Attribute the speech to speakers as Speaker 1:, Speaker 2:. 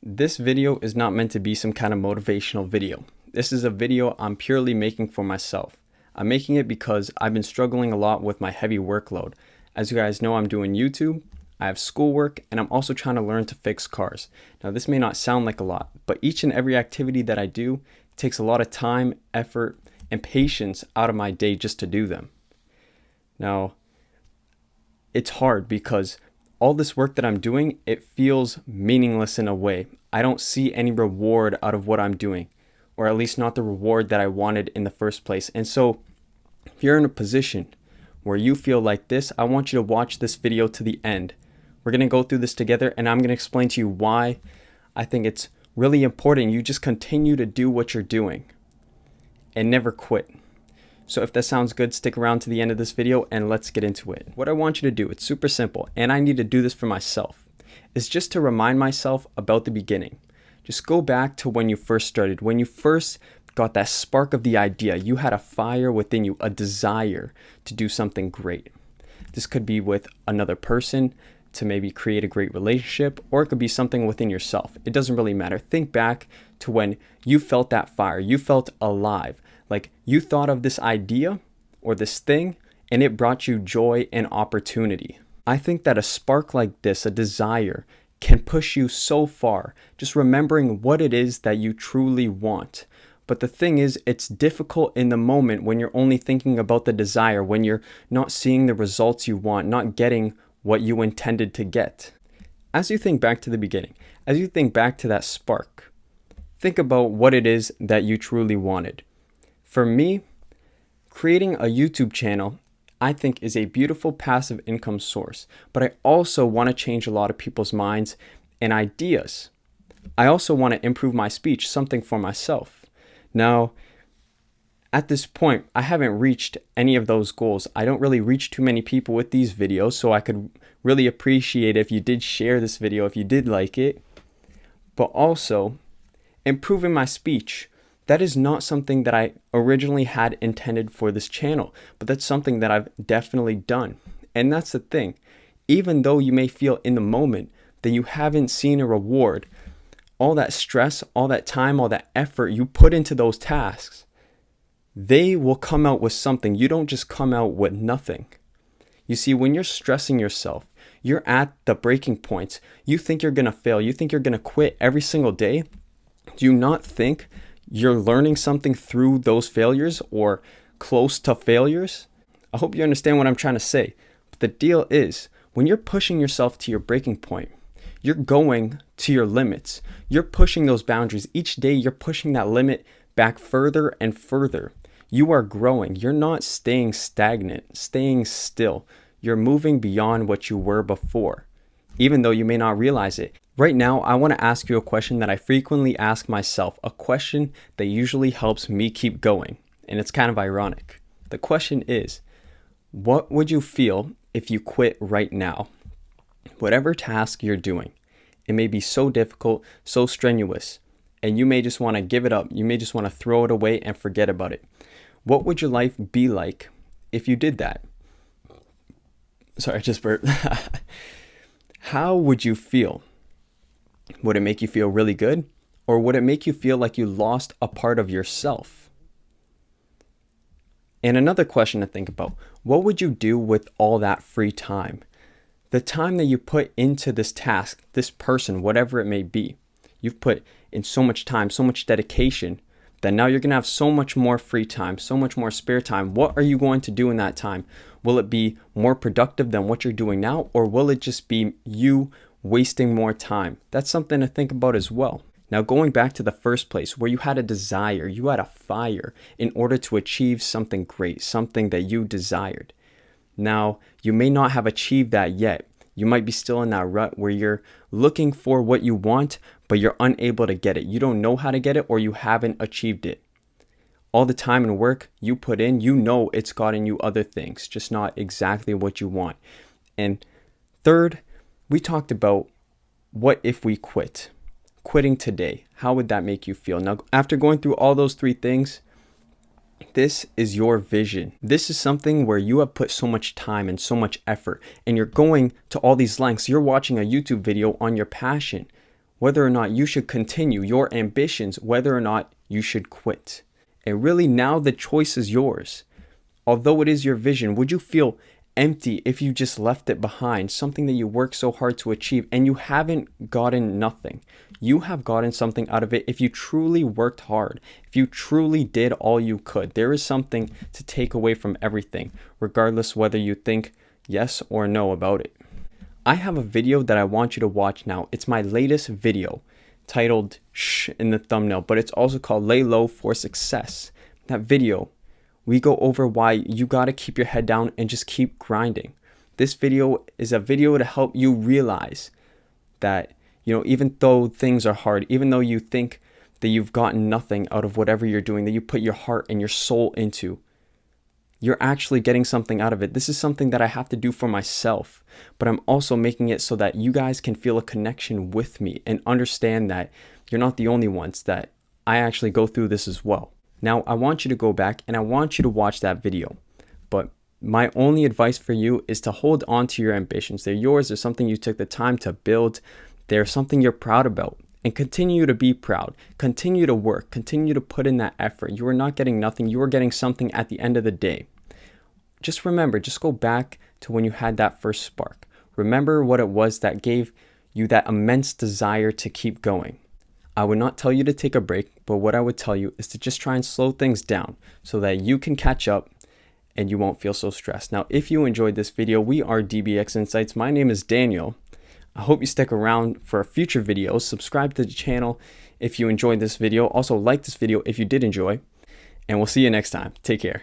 Speaker 1: This video is not meant to be some kind of motivational video. This is a video I'm purely making for myself. I'm making it because I've been struggling a lot with my heavy workload. As you guys know, I'm doing YouTube, I have schoolwork, and I'm also trying to learn to fix cars. Now, this may not sound like a lot, but each and every activity that I do takes a lot of time, effort, and patience out of my day just to do them. Now, it's hard because all this work that I'm doing, it feels meaningless in a way. I don't see any reward out of what I'm doing, or at least not the reward that I wanted in the first place. And so if you're in a position where you feel like this, I want you to watch this video to the end. We're going to go through this together, and I'm going to explain to you why I think it's really important you just continue to do what you're doing and never quit. So if that sounds good, stick around to the end of this video and let's get into it. What I want you to do, it's super simple, and I need to do this for myself, is just to remind myself about the beginning. Just go back to when you first started, when you first got that spark of the idea. You had a fire within you, a desire to do something great. This could be with another person, to maybe create a great relationship, or it could be something within yourself. It doesn't really matter. Think back to when you felt that fire, you felt alive. Like you thought of this idea or this thing and it brought you joy and opportunity. I think that a spark like this, a desire, can push you so far, just remembering what it is that you truly want. But the thing is, it's difficult in the moment when you're only thinking about the desire, when you're not seeing the results you want, not getting what you intended to get. As you think back to the beginning, as you think back to that spark, think about what it is that you truly wanted. For me, creating a YouTube channel, I think, is a beautiful passive income source, but I also want to change a lot of people's minds and ideas. I also want to improve my speech, something for myself. Now, at this point, I haven't reached any of those goals. I don't really reach too many people with these videos, so I could really appreciate if you did share this video, if you did like it. But also, improving my speech. That is not something that I originally had intended for this channel, but that's something that I've definitely done. And that's the thing. Even though you may feel in the moment that you haven't seen a reward, all that stress, all that time, all that effort you put into those tasks, they will come out with something. You don't just come out with nothing. You see, when you're stressing yourself, you're at the breaking points. You think you're going to fail. You think you're going to quit every single day. Do you not think you're learning something through those failures or close to failures? I hope you understand what I'm trying to say. But the deal is, when you're pushing yourself to your breaking point, you're going to your limits. You're pushing those boundaries. Each day you're pushing that limit back further and further. You are growing. You're not staying stagnant, staying still. You're moving beyond what you were before, even though you may not realize it. Right now, I want to ask you a question that I frequently ask myself, a question that usually helps me keep going, and it's kind of ironic. The question is, what would you feel if you quit right now? Whatever task you're doing, it may be so difficult, so strenuous, and you may just want to give it up. You may just want to throw it away and forget about it. What would your life be like if you did that? Sorry, I just burped. How would you feel? Would it make you feel really good? Or would it make you feel like you lost a part of yourself? And another question to think about, what would you do with all that free time? The time that you put into this task, this person, whatever it may be, you've put in so much time, so much dedication, that now you're going to have so much more free time, so much more spare time. What are you going to do in that time? Will it be more productive than what you're doing now? Or will it just be you wasting more time? That's something to think about as well. Now, going back to the first place where you had a desire, you had a fire in order to achieve something great, something that you desired. Now, you may not have achieved that yet. You might be still in that rut where you're looking for what you want, but you're unable to get it. You don't know how to get it, or you haven't achieved it. All the time and work you put in, you know it's gotten you other things, just not exactly what you want. And third, we talked about what if we quit? Quitting today, how would that make you feel? Now, after going through all those three things, this is your vision. This is something where you have put so much time and so much effort, and you're going to all these lengths. You're watching a YouTube video on your passion. whether or not you should continue, your ambitions, whether or not you should quit. And really now the choice is yours. Although it is your vision, would you feel empty if you just left it behind, something that you worked so hard to achieve and you haven't gotten nothing? You have gotten something out of it if you truly worked hard, if you truly did all you could. There is something to take away from everything, regardless whether you think yes or no about it. I have a video that I want you to watch now. It's my latest video titled Shh in the thumbnail, but it's also called Lay Low for Success. That video, we go over why you got to keep your head down and just keep grinding. This video is a video to help you realize that, even though things are hard, even though you think that you've gotten nothing out of whatever you're doing, that you put your heart and your soul into, you're actually getting something out of it. This is something that I have to do for myself, but I'm also making it so that you guys can feel a connection with me and understand that you're not the only ones, that I actually go through this as well. Now, I want you to go back and I want you to watch that video, but my only advice for you is to hold on to your ambitions. They're yours. They're something you took the time to build. They're something you're proud about, and continue to be proud. Continue to work. Continue to put in that effort. You are not getting nothing. You are getting something at the end of the day. Just remember, just go back to when you had that first spark. Remember what it was that gave you that immense desire to keep going. I would not tell you to take a break, but what I would tell you is to just try and slow things down so that you can catch up and you won't feel so stressed. Now, if you enjoyed this video, we are DBX Insights. My name is Daniel. I hope you stick around for future videos. Subscribe to the channel if you enjoyed this video. Also, like this video if you did enjoy, and we'll see you next time. Take care.